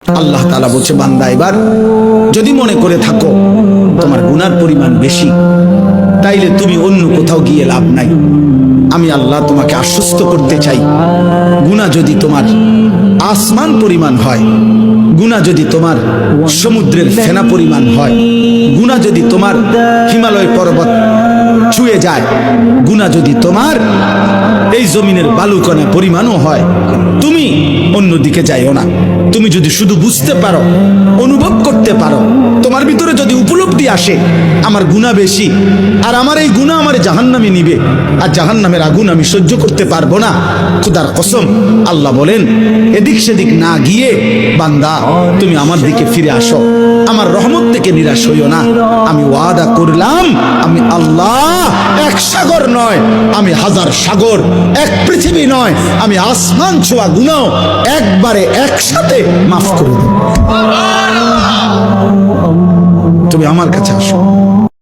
আল্লাহ তাআলা বলছে, বান্দা এবার যদি মনে করে থাকো তোমার গুনার পরিমাণ বেশি, তাইলে তুমি অন্য কোথাও গিয়ে লাভ নাই। আমি আল্লাহ তোমাকে আশ্বস্ত করতে চাই, গুনাহ যদি তোমার আসমান পরিমাণ হয়, গুনাহ যদি তোমার সমুদ্রের ফেনা পরিমাণ হয়, গুনাহ যদি তোমার হিমালয় পর্বত ছুঁয়ে যায়, গুনাহ যদি তোমার এই জমিনের বালুকণা পরিমাণও হয়, তুমি অন্যদিকে যাইও না। তুমি যদি শুধু বুঝতে পারো, অনুভব করতে পারো, তোমার ভিতরে যদি উপলব্ধি আসে আমার গুনাহ বেশি, আর আমার এই গুনাহ আমার জাহান্নামে নিবে, আর জাহান্নামের আগুন আমি সহ্য করতে পারবো না, খোদার কসম আল্লাহ বলেন এদিক সেদিক না গিয়ে বান্দা তুমি আমার দিকে ফিরে আসো, আমার রহমত থেকে নিরাশ হইও না। আমি ওয়াদা করলাম, আমি আল্লাহ এক সাগর নয়, আমি হাজার সাগর, এক পৃথিবী নয়, আমি আসমান ছোঁয়া গুনাহ একবারে একসাথে মাফ করে দেব। তুমি আমার কাছে আসো।